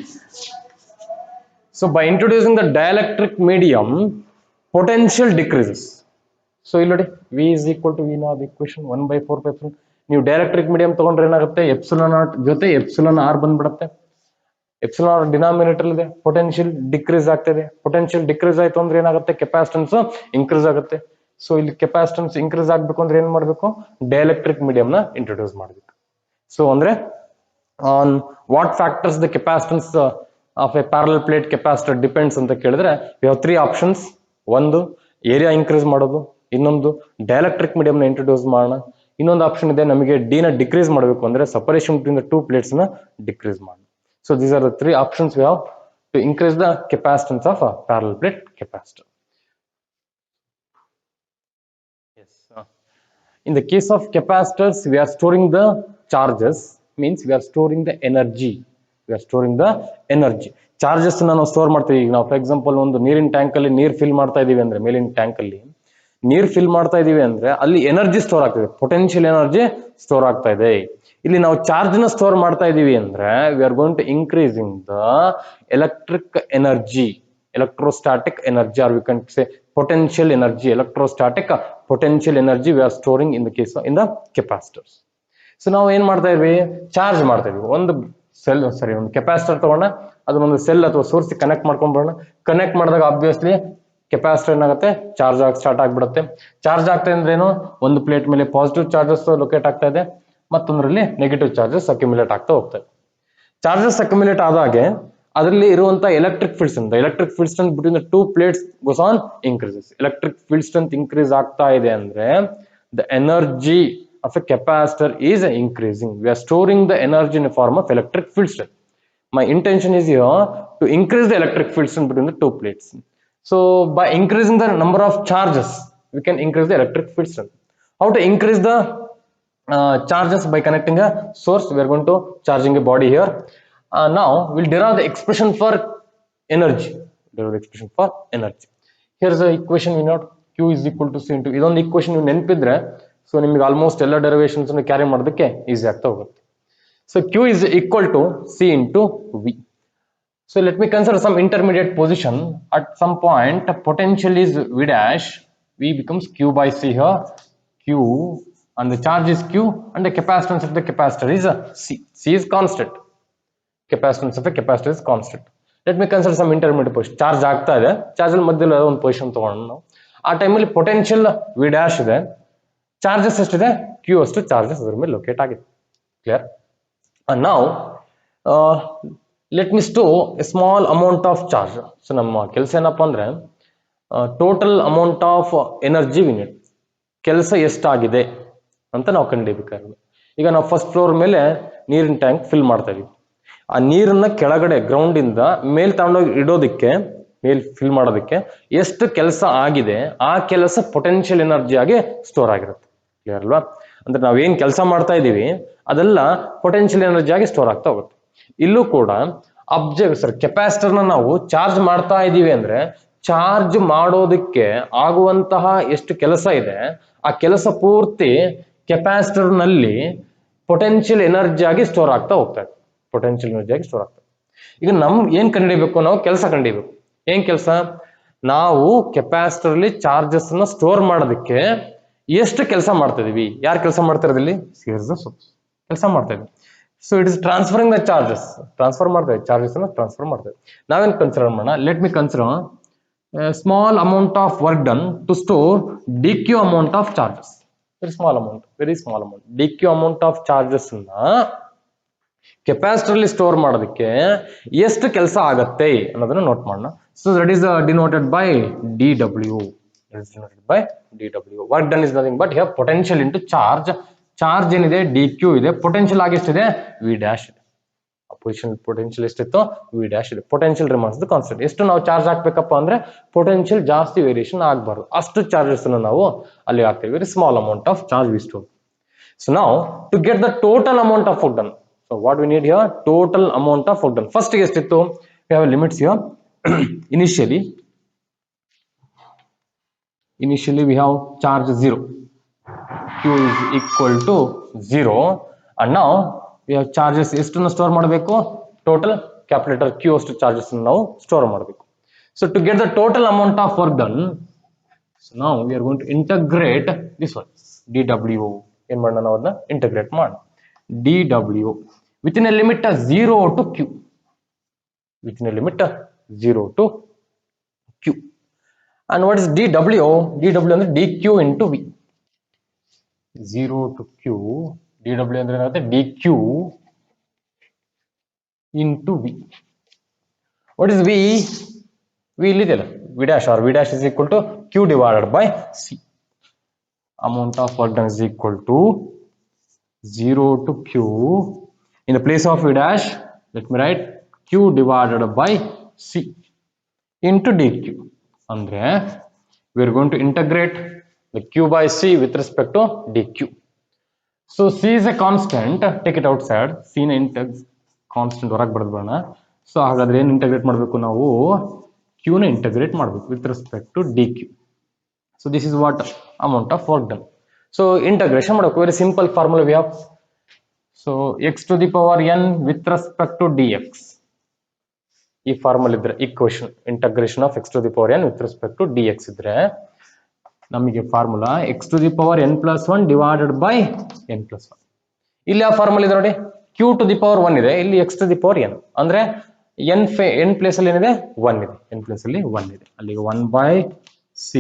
So by introducing the dielectric medium, potential decreases. So illodi V is equal to V naught equation 1 by 4 pi epsilon. ನೀವು ಡೈಎಲೆಕ್ಟ್ರಿಕ್ ಮೀಡಿಯಂ ತಗೊಂಡ್ರೆ ಏನಾಗುತ್ತೆ, ಎಪ್ಸಿಲಾನ್ ನಾಟ್ ಜೊತೆ ಎಪ್ಸಿಲಾನ್ ಆರ್ ಬಂದ್ಬಿಡುತ್ತೆ. ಎಪ್ಸಿಲಾನ್ ಆರ್ ಡಿನಾಮಿನೇಟರ್ ಇದೆ, ಪೊಟೆನ್ಶಿಯಲ್ ಡಿಕ್ರೀಸ್ ಆಗ್ತದೆ. ಪೊಟೆನ್ಶಿಯಲ್ ಡಿಕ್ರೀಸ್ ಆಯ್ತು ಅಂದ್ರೆ ಏನಾಗುತ್ತೆ, ಕೆಪಾಸಿಟನ್ಸ್ ಇನ್ಕ್ರೀಸ್ ಆಗುತ್ತೆ. ಸೊ ಇಲ್ಲಿ ಕೆಪಾಸಿಟನ್ಸ್ ಇನ್ಕ್ರೀಸ್ ಆಗ್ಬೇಕು ಅಂದ್ರೆ ಏನ್ ಮಾಡ್ಬೇಕು, ಡೈಎಲೆಕ್ಟ್ರಿಕ್ ಮೀಡಿಯಂ ನ ಇಂಟ್ರೊಡ್ಯೂಸ್ ಮಾಡ್ಬೇಕು. ಸೊ ಅಂದ್ರೆ on what factors the capacitance of A parallel plate capacitor depends ಅಂತ ಕೇಳಿದ್ರೆ ವಿ ಹ್ಯಾವ್ 3 ಆಪ್ಷನ್ಸ್. ಒಂದು ಏರಿಯಾ ಇನ್ಕ್ರೀಸ್ ಮಾಡೋದು, ಇನ್ನೊಂದು ಡೈಎಲೆಕ್ಟ್ರಿಕ್ ಮೀಡಿಯಂ ನ ಇಂಟ್ರೊಡ್ಯೂಸ್ ಮಾಡೋಣ, ಇನ್ನೊಂದು ಆಪ್ಷನ್ ಇದೆ ನಮಗೆ ಡಿ ನ ಡಿಕ್ರೀಸ್ ಮಾಡಬೇಕು ಅಂದ್ರೆ ಸಪರೇಷನ್ ಬಿಟ್ವೀನ್ ದ 2 ಪ್ಲೇಟ್ಸ್ ನ ಡಿಕ್ರೀಸ್ ಮಾಡೋಣ. So these are the 3 options we have to increase the capacitance of a parallel plate capacitor. In the case of capacitors, we are storing the charges, means we are storing the energy. We are storing the energy. Charges ನಾವು ಸ್ಟೋರ್ ಮಾಡ್ತೀವಿ. ಈಗ ನಾವು ಫಾರ್ ಎಕ್ಸಾಂಪಲ್ ಒಂದು ನೀರಿನ ಟ್ಯಾಂಕ್ ಅಲ್ಲಿ ನೀರು ಫಿಲ್ ಮಾಡ್ತಾ ಇದೀವಿ ಅಂದ್ರೆ, ಮೇಲಿನ ಟ್ಯಾಂಕ್ ಅಲ್ಲಿ ನೀರು ಫಿಲ್ ಮಾಡ್ತಾ ಇದೀವಿ ಅಂದ್ರೆ ಅಲ್ಲಿ ಎನರ್ಜಿ ಸ್ಟೋರ್ ಆಗ್ತದೆ, ಪೊಟೆನ್ಶಿಯಲ್ ಎನರ್ಜಿ ಸ್ಟೋರ್ ಆಗ್ತಾ ಇದೆ. ಇಲ್ಲಿ ನಾವು ಚಾರ್ಜ್ ನ ಸ್ಟೋರ್ ಮಾಡ್ತಾ ಇದೀವಿ ಅಂದ್ರೆ we are going to increasing the electric energy, electrostatic energy, or we can say potential energy, electrostatic potential energy we are storing in the case of in the capacitors. So ನಾವು ಏನ್ ಮಾಡ್ತಾ ಇದ್ವಿ, ಚಾರ್ಜ್ ಮಾಡ್ತಾ ಇದ್ವಿ. ಒಂದು ಸೆಲ್ ಒಂದು ಕೆಪಾಸಿಟರ್ ತಗೊಂಡ ಅದನ್ನೊಂದು ಸೆಲ್ ಅಥವಾ ಸೋರ್ಸ್ ಕನೆಕ್ಟ್ ಮಾಡ್ಕೊಂಡ್ ಬರೋಣ. ಕನೆಕ್ಟ್ ಮಾಡಿದಾಗ ಆಬ್ವಿಯಸ್ಲಿ ಕೆಪಾಸಿಟರ್ ಏನಾಗುತ್ತೆ, ಚಾರ್ಜ್ ಆಗಿ ಸ್ಟಾರ್ಟ್ ಆಗ್ಬಿಡುತ್ತೆ. ಚಾರ್ಜ್ ಆಗ್ತಾ ಅಂದ್ರೆ ಏನು, ಒಂದು ಪ್ಲೇಟ್ ಮೇಲೆ ಪಾಸಿಟಿವ್ ಚಾರ್ಜಸ್ ಲೊಕೇಟ್ ಆಗ್ತಾ ಇದೆ, ಮತ್ತೊಂದರಲ್ಲಿ ನೆಗೆಟಿವ್ ಚಾರ್ಜಸ್ ಅಕ್ಯುಮುಲೇಟ್ ಆಗ್ತಾ ಹೋಗ್ತದೆ. ಚಾರ್ಜಸ್ ಅಕ್ಯುಮುಲೇಟ್ ಆದಾಗೆ ಅದರಲ್ಲಿ ಇರುವಂತ electric field strength, electric field strength between the 2 plates goes on increases. Electric field strength increase ಆಗ್ತಾ ಇದೆ ಅಂದ್ರೆ the energy of a capacitor is increasing. We are storing the energy in form of electric field strength. My intention is here to increase the electric field strength between the 2 plates. So by increasing the number of charges, we can increase the electric field strength. How to increase the charges? By connecting a source. We are going to charging a body here. Now we'll derive the expression for energy. Derive the expression for energy. Here's the equation we know. Q is equal to C into. ಇದೊಂದು equation ನೀವು ನೆನಪಿದ್ರೆ ಸೊ ನಿಮಗೆ ಆಲ್ಮೋಸ್ಟ್ ಎಲ್ಲ ಡೆರಿವೇಷನ್ಸ್ ಅನ್ನು ಕ್ಯಾರಿ ಮಾಡೋದಕ್ಕೆ ಈಸಿ ಆಗ್ತಾ ಹೋಗುತ್ತೆ. So Q is equal to C into V. So let me consider some intermediate position. At some point potential is V dash, V becomes Q by C here, Q, and the charge is Q, and the capacitance of the capacitor is C. C is constant. Capacitance of a capacitor is constant. Let me consider some intermediate position. Charge ಆಗ್ತಾ ಇದೆ, ಚಾರ್ಜ್ ಅಲ್ಲಿ ಮಧ್ಯದಲ್ಲಿ ಒಂದು ಪೊಸಿಷನ್ ತಗೊಂಡು ನಾವು ಆ ಟೈಮಲ್ಲಿ ಪೊಟೆನ್ಶಿಯಲ್ V dash ಇದೆ, ಚಾರ್ಜಸ್ ಎಷ್ಟಿದೆ Q ಅಷ್ಟು ಚಾರ್ಜಸ್ ಅದರ ಮೇಲೆ ಲೊಕೇಟ್ ಆಗಿದೆ. Clear? And now let me store a small amount of charge. So ನಮ್ಮ ಕೆಲಸ ಏನಪ್ಪಾ ಅಂದ್ರೆ total amount of energy we need. ಕೆಲಸ ಎಷ್ಟಾಗಿದೆ ಅಂತ ನಾವು ಕಂಡುಹಿಡಿಯಬೇಕಾಗಿದೆ. ಈಗ ನಾವು ಫಸ್ಟ್ ಫ್ಲೋರ್ ಮೇಲೆ ನೀರಿನ ಟ್ಯಾಂಕ್ ಫಿಲ್ ಮಾಡ್ತಾ ಇದೀವಿ. ಆ ನೀರನ್ನ ಕೆಳಗಡೆ ಗ್ರೌಂಡ್ ಇಂದ ಮೇಲ್ ತಗೊಂಡೋಗಿ ಇಡೋದಕ್ಕೆ, ಮೇಲ್ ಫಿಲ್ ಮಾಡೋದಕ್ಕೆ ಎಷ್ಟು ಕೆಲಸ ಆಗಿದೆ ಆ ಕೆಲಸ ಪೊಟೆನ್ಶಿಯಲ್ ಎನರ್ಜಿ ಆಗಿ ಸ್ಟೋರ್ ಆಗಿರುತ್ತೆ. ಕ್ಲಿಯರ್ ಅಲ್ವಾ? ಅಂದ್ರೆ ನಾವೇನ್ ಕೆಲಸ ಮಾಡ್ತಾ ಇದೀವಿ ಅದೆಲ್ಲ ಪೊಟೆನ್ಶಿಯಲ್ ಎನರ್ಜಿ ಆಗಿ ಸ್ಟೋರ್ ಆಗ್ತಾ ಹೋಗುತ್ತೆ. ಇಲ್ಲೂ ಕೂಡ ಕೆಪಾಸಿಟರ್ ನ ನಾವು ಚಾರ್ಜ್ ಮಾಡ್ತಾ ಇದೀವಿ ಅಂದ್ರೆ ಚಾರ್ಜ್ ಮಾಡೋದಕ್ಕೆ ಆಗುವಂತಹ ಎಷ್ಟು ಕೆಲಸ ಇದೆ ಆ ಕೆಲಸ ಪೂರ್ತಿ ಕೆಪಾಸಿಟರ್ ನಲ್ಲಿ ಪೊಟೆನ್ಶಿಯಲ್ ಎನರ್ಜಿ ಆಗಿ ಸ್ಟೋರ್ ಆಗ್ತಾ ಹೋಗ್ತದೆ. ಪೊಟೆನ್ಶಿಯಲ್ ಎನರ್ಜಿ ಆಗಿ ಸ್ಟೋರ್ ಆಗ್ತದೆ. ಈಗ ಏನ್ ಕಂಡುಹಿಡಿಯಬೇಕು, ನಾವು ಕೆಲಸ ಕಂಡುಹಿಡಿಯಬೇಕು. ಏನ್ ಕೆಲಸ? ನಾವು ಕೆಪಾಸಿಟರ್ ಅಲ್ಲಿ ಚಾರ್ಜಸ್ ನ ಸ್ಟೋರ್ ಮಾಡೋದಕ್ಕೆ ಎಷ್ಟು ಕೆಲಸ ಮಾಡ್ತಾ ಇದೀವಿ, ಯಾರು ಕೆಲಸ ಮಾಡ್ತಾ ಇರೋದಿಲ್ಲಿ, ಕೆಲಸ ಮಾಡ್ತಾ ಇದ್ವಿ. So it is transferring the charges, transfer ಮಾಡ್ತಾ ಇದ್ವಿ, ಚಾರ್ಜಸ್ ಅನ್ನ ಟ್ರಾನ್ಸ್ಫರ್ ಮಾಡ್ತಾ ಇದ್ವಿ. ನಾವೇನ್ ಕನ್ಸಿಡರ್ ಮಾಡೋಣ, let me consider small amount of work done to store DQ amount of charges. Very small amount, DQ amount of charges capacitor ಅಲ್ಲಿ ಸ್ಟೋರ್ ಮಾಡೋದಕ್ಕೆ ಎಷ್ಟು ಕೆಲಸ ಆಗತ್ತೆ ಅನ್ನೋದನ್ನ ನೋಟ್ ಮಾಡೋಣ. So that is denoted by DW. Work done is nothing but here potential into charge. Charge ಏನಿದೆ DQ ಇದೆ, ಪೊಟೆನ್ಶಿಯಲ್ ಆಗಿ ಎಷ್ಟಿದೆ V dash ಇದೆ. ಪೊಟೆನ್ಶಿಯಲ್ ಎಷ್ಟಿತ್ತು V dash ಇದೆ. Potential remains the constant. ಎಷ್ಟು ನಾವು ಚಾರ್ಜ್ ಹಾಕ್ಬೇಕಪ್ಪ ಅಂದ್ರೆ ಪೊಟೆನ್ಶಿಯಲ್ ಜಾಸ್ತಿ ವೇರಿಯೇಷನ್ ಆಗಬಾರ್ದು, ಅಷ್ಟು ಚಾರ್ಜಸ್ ನಾವು ಅಲ್ಲಿ ಹಾಕ್ತೀವಿ. Very small amount of charge we store. So ನಾವು to get the total amount of work done, So what we need here? Total amount of work done. First estitu we have limits here. Initially we have charge 0, q is equal to 0, and now we have charges ಎಷ್ಟನ್ನು ಸ್ಟೋರ್ ಮಾಡಬೇಕು? Total capital letter q ಅಷ್ಟು charges ನಾವು ಸ್ಟೋರ್ ಮಾಡಬೇಕು. So to get the total amount of work done, so now we are going to integrate this one, dw. ಏನು ಮಾಡೋಣ ನಾವು ಅದನ್ನ ಇಂಟಿಗ್ರೇಟ್ ಮಾಡೋಣ. dw within a limit of 0 to q, within a limit of 0 to q. And what is dw? dw ಅಂದ್ರೆ dq into v. 0 to q, dw ಅಂದ್ರೆ ಏನಾಗುತ್ತೆ? dq into v. What is v? v ಇಲ್ಲಿದೆಯಲ್ಲ, v dash, or v dash is equal to q divided by c. Amount of work done is equal to 0 to q. In the place of v dash, let me write q divided by c into dq. Andre we are going to integrate the q by c with respect to dq. So c is a constant, take it outside. c ನ constant ಹೊರಗೆ ಬರೆದ್ಬಿಡೋಣ. ಸೊ ಹಾಗಾದ್ರೆ ಏನು ಇಂಟಗ್ರೇಟ್ ಮಾಡಬೇಕು ನಾವು? q ನ ಇಂಟಗ್ರೇಟ್ ಮಾಡಬೇಕು with respect to dq. So this is what amount of work done. So integration ಮಾಡಬೇಕು. Very simple formula we have. So x to the power n with respect to dx. ಈ ಫಾರ್ಮುಲಾ ಇದ್ರೆ equation, integration of x to the power n with respect to dx ಇದ್ರೆ ನಮಗೆ formula x to the power n plus 1 divided by n plus 1. ಇಲ್ಲಿ ಆ ಫಾರ್ಮುಲಾ ಇದೆ ನೋಡಿ, q to the power 1 ಇದೆ, ಇಲ್ಲಿ x to the power n ಅಂದ್ರೆ n ಪ್ಲೇಸ್ ಅಲ್ಲಿ ಏನಿದೆ? 1 ಇದೆ. n ಪ್ಲೇಸ್ ಅಲ್ಲಿ 1 ಇದೆ. ಅಲ್ಲಿಗೆ 1 by c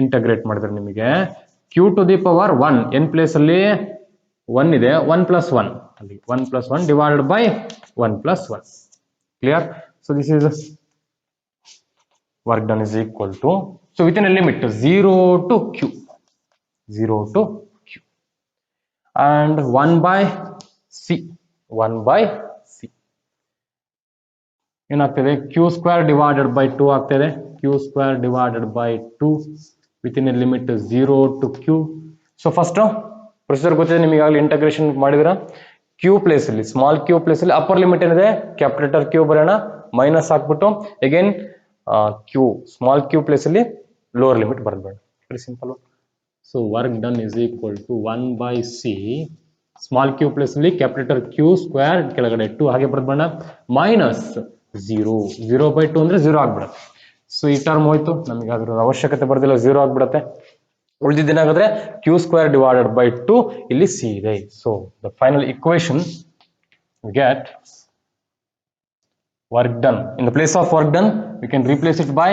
ಇಂಟಗ್ರೇಟ್ ಮಾಡಿದ್ರೆ ನಿಮಗೆ q to the power 1, n place ಅಲ್ಲಿ 1 ಇದೆ, 1 plus 1, ಅಲ್ಲಿ 1 plus 1 divided by 1 plus 1. Clear? So this is work done is equal to, so within a limit 0 to q, 0 to q, and 1 by c, 1 by c ಏನಾಗ್ತದೆ? q square divided by 2 ಆಗ್ತದೆ, q square divided by 2 within a limit 0 to q. So first procedure ಗೊತ್ತಿದೆ ನಿಮಗೆ, ಆಗಲಿ ಇಂಟಗ್ರೇಷನ್ ಮಾಡಿದ್ರ q ಪ್ಲೇಸ್ ಅಲ್ಲಿ, ಸ್ಮಾಲ್ q ಪ್ಲೇಸ್ ಅಲ್ಲಿ ಅಪ್ಪರ್ ಲಿಮಿಟ್ ಏನಿದೆ? ಕ್ಯಾಪಿಟಲ್ ಲೆಟರ್ q ಬರೋಣ, ಮೈನಸ್ ಹಾಕ್ಬಿಟ್ಟು again q, small q place ಅಲ್ಲಿ ಲೋವರ್ ಲಿಮಿಟ್ ಬರಬೇಡ. Very simple. So work done is equal to 1 by c, small q place ಅಲ್ಲಿ ಕ್ಯಾಪಿಟಲ್ ಲೆಟರ್ q ಸ್ಕ್ವೇರ್ ಕೆಳಗಡೆ 2 ಹಾಗೆ ಬರಬೇಡ, ಮೈನಸ್ 0, 0 by 2 ಅಂದ್ರೆ 0 ಆಗ್ಬಿಡುತ್ತೆ. ಸೊ ಈ ಟರ್ಮ್ ಹೋಯ್ತು, ನಮಗೆ ಅದ್ರ ಅವಶ್ಯಕತೆ ಬರ್ದಿಲ್ಲ, 0 ಆಗ್ಬಿಡುತ್ತೆ. ಉಳಿದಿದ್ದೇನಾಗಾದ್ರೆ q square divided by 2, ಇಲ್ಲಿ c ಇದೆ. So the final equation we get work done. In the place of work done, we can replace it by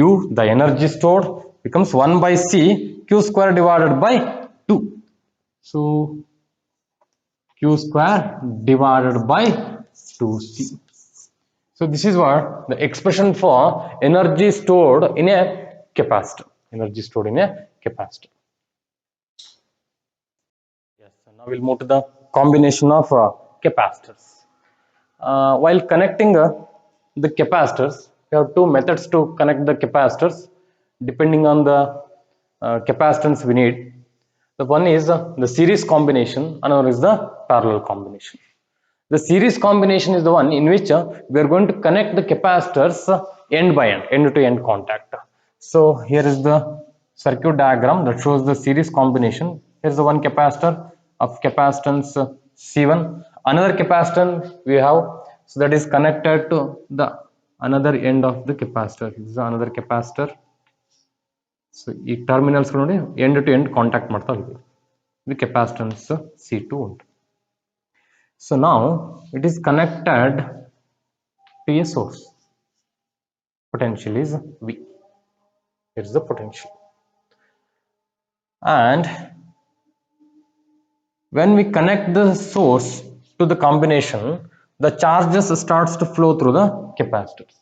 u, the energy stored becomes 1 by c, q square divided by 2. So q square divided by 2c. So this is what the expression for energy stored in a capacitor. Energy stored in a capacitor. Yes, so now we'll move to the combination of capacitors. While connecting the capacitors, we have two methods to connect the capacitors depending on the capacitance we need. The one is the series combination, another is the parallel combination. The series combination is the one in which we are going to connect the capacitors end by end, end to end contact. So here is the circuit diagram that shows the series combination. Here is the one capacitor of capacitance C1. Another capacitor we have, so that is connected to the another end of the capacitor. This is another capacitor. So ಈ ಟರ್ಮಿನಲ್ಸ್ ನೋಡಿ ಎಂಡ್ ಟು ಎಂಡ್ ಕಾಂಟ್ಯಾಕ್ಟ್ ಮಾಡ್ತಾ ಹೋಗ್ತೀವಿ. ಇದು ಕೆಪಾಸಿಟನ್ಸ್ C2 ಉಂಟು. So now it is connected to a source. Potential is V. Here is the potential. And when we connect the source to the combination, the charges starts to flow through the capacitors.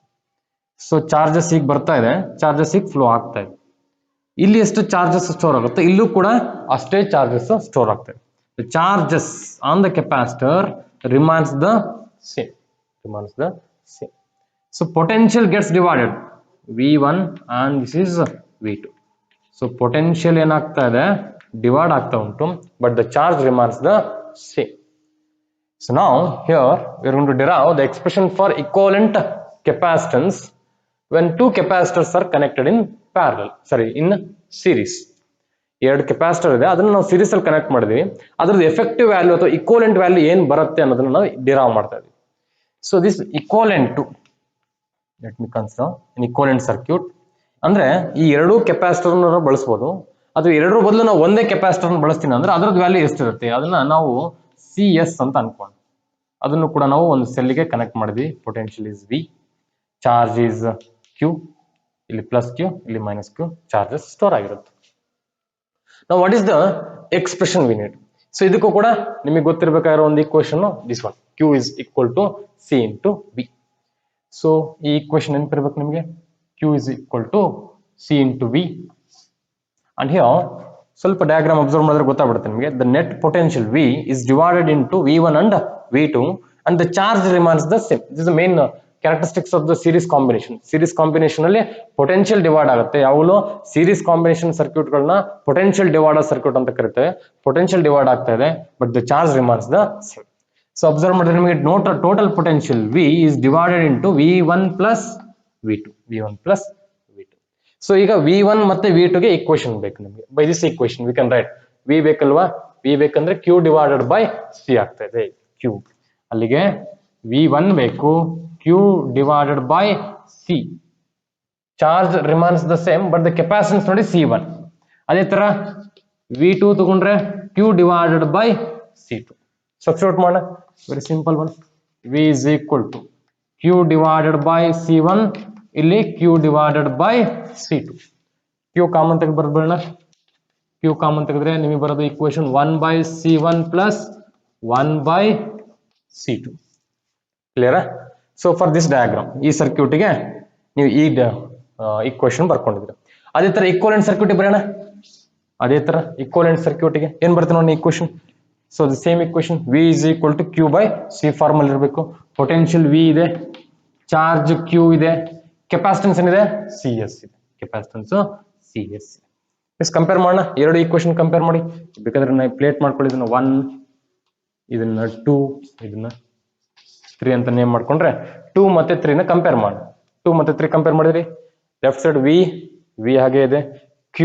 So charges ಈಗ ಬರ್ತಾ ಇದೆ, charges ಈಗ flow ಆಗ್ತಾ ಇದೆ. ಇಲ್ಲಿ ಎಷ್ಟು ಚಾರ್ಜಸ್ ಸ್ಟೋರ್ ಆಗುತ್ತೆ, ಇಲ್ಲೂ ಕೂಡ ಅಷ್ಟೇ ಚಾರ್ಜಸ್ ಸ್ಟೋರ್ ಆಗ್ತದೆ. The charges on the capacitor remains the same. So potential gets divided, V1 and this is V2. So potential ಏನಾಗ್ತಾ ಇದೆ, ಡಿವೈಡ್ ಆಗ್ತಾ ಉಂಟು, but the charge remains the same. So now here we are going to derive the expression for equivalent capacitance when two capacitors are connected in parallel, sorry, in series. ಎರಡು ಕೆಪಾಸಿಟರ್ ಇದೆ, ಅದನ್ನ ನಾವು ಸೀರೀಸ್ ಅಲ್ಲಿ ಕನೆಕ್ಟ್ ಮಾಡಿದ್ವಿ. ಅದ್ರದ್ದು ಎಫೆಕ್ಟಿವ್ ವ್ಯಾಲ್ಯೂ ಅಥವಾ ಇಕ್ವಲೆಂಟ್ ವ್ಯಾಲ್ಯೂ ಏನ್ ಬರುತ್ತೆ ಅನ್ನೋದನ್ನ ನಾವು ಡಿರೈವ್ ಮಾಡ್ತಾ ಇದೀವಿ. So this equivalent to, let me consider an equivalent circuit ಅಂದ್ರೆ ಈ ಎರಡೂ ಕೆಪಾಸಿಟರ್ ಬಳಸಬಹುದು. ಅದು ಎರಡರ ಬದಲು ನಾವು ಒಂದೇ ಕೆಪಾಸಿಟರ್ ಬಳಸ್ತೀನಿ ಅಂದ್ರೆ ಅದರದ್ದು ವ್ಯಾಲ್ಯೂ ಎಷ್ಟಿರುತ್ತೆ ಅದನ್ನ ನಾವು CS ಅಂತ ಅನ್ಕೊಂಡು ಅದನ್ನು ಕೂಡ ನಾವು ಒಂದು ಸೆಲ್ಗೆ ಕನೆಕ್ಟ್ ಮಾಡಿದ್ವಿ. Potential is V, charge is Q, ಇಲ್ಲಿ ಪ್ಲಸ್ Q, ಇಲ್ಲಿ ಮೈನಸ್ Q, ಚಾರ್ಜಸ್ ಸ್ಟೋರ್ ಆಗಿರುತ್ತೆ. Now what is the expression we need? So ಇದಕ್ಕೂ ಕೂಡ ನಿಮಗೆ ಗೊತ್ತಿರಬೇಕಾಗಿರೋ ಒಂದು equation this one, Q is equal to C into V. So ಈ ಈಕ್ವೇಷನ್ ನೆನಪಿರ್ಬೇಕು ನಿಮಗೆ, Q is equal to C into V. And here ಸ್ವಲ್ಪ ಡಯಾಗ್ರಾಮ್ ಅಬ್ಸರ್ವ್ ಮಾಡಿದ್ರೆ ಗೊತ್ತಾಗ್ಬಿಡುತ್ತೆ ನಿಮಗೆ. The net potential V is divided into V1 and V2 and the charge remains the same. This is the main characteristics of the series combination. Series combination ಅಲ್ಲಿ ಪೊಟೆನ್ಷಿಯಲ್ ಡಿವೈಡ್ ಆಗುತ್ತೆ. ಯಾವಾಗಲೂ ಸೀರೀಸ್ ಕಾಂಬಿನೇಷನ್ ಸರ್ಕ್ಯೂಟ್ ಗಳನ್ನ ಪೊಟೆನ್ಷಿಯಲ್ ಡಿವೈಡರ್ ಸರ್ಕ್ಯೂಟ್ ಅಂತ ಕರೀತೇವೆ. ಪೊಟೆನ್ಷಿಯಲ್ ಡಿವೈಡ್ ಆಗ್ತಾ ಇದೆ but the charge remains the same. So observe ಮಾಡಿದ್ರೆ ನಿಮಗೆ total potential V is divided into V1 plus V2, V1 plus V2. So ಈಗ V1 ಮತ್ತೆ V2 ಗೆ ಈಕ್ವೇಷನ್ ಬೇಕು ನಮಗೆ. By this equation we can write V ಬೇಕಲ್ವಾ, V ಬೇಕಂದ್ರೆ Q ಡಿವೈಡೆಡ್ ಬೈ C ಆಗ್ತಾ ಇದೆ. Q ಅಲ್ಲಿಗೆ V1 ಬೇಕು, Q divided by C. Charge remains the same but the capacitance ನೋಡಿ C1. ಅದೇ ತರ V2 ತಗೊಂಡ್ರೆ Q divided by C2. Substitute ಮಾಡೋಣ, very simple one. V is equal to Q divided by C1, ಇಲ್ಲಿ Q divided by C2. Q common ತೆಗೆದು ಬರ್ಬೋಣ. Q ಕಾಮನ್ ತೆಗೆದ್ರೆ ನಿಮಗೆ ಬರೋದು equation 1 by C1 plus 1 by C2. ಕ್ಲಿಯರಾ? ಸೊ ಫಾರ್ ದಿಸ್ ಡಯಾಗ್ರಾಮ್ ಈ ಸರ್ಕ್ಯೂಟ್ಗೆ ನೀವು ಈ ಈಕ್ವೇಷನ್ ಬರ್ಕೊಂಡಿದ್ದೀರಾ. ಅದೇ ತರ ಈಕ್ವಲೆಂಟ್ ಸರ್ಕ್ಯೂಟ್ ಬರೋಣ. ಅದೇ ತರ ಈಕ್ವಲೆಂಟ್ ಸರ್ಕ್ಯೂಟ್ಗೆ ಏನ್ ಬರುತ್ತೆ ನೋಡಿ equation. So the same equation V is equal to Q by C formal ಇರಬೇಕು. ಪೊಟೆನ್ಷಿಯಲ್ V ಇದೆ, ಚಾರ್ಜ್ Q ಇದೆ, ಕೆಪಾಸಿಟನ್ಸ್ ಏನಿದೆ CS ಇದೆ, ಕೆಪಾಸಿಟನ್ಸ್ CS. ಎಸ್ ಕಂಪೇರ್ ಮಾಡೋಣ, ಎರಡು ಈಕ್ವೇಷನ್ ಕಂಪೇರ್ ಮಾಡಿ. ಬೇಕಾದ್ರೆ ನಾವು ಪ್ಲೇಟ್ ಮಾಡ್ಕೊಳ್ಳಿ, ಇದನ್ನ 1, ಇದನ್ನ 2, ಇದನ್ನ 3 ಅಂತ ನೇಮ್ ಮಾಡ್ಕೊಂಡ್ರೆ 2 ಮತ್ತೆ 3 ನ ಕಂಪೇರ್ ಮಾಡಿ. 2 ಮತ್ತೆ 3 ಕಂಪೇರ್ ಮಾಡಿದ್ರಿ, ಲೆಫ್ಟ್ ಸೈಡ್ V ಹಾಗೆ ಇದೆ, Q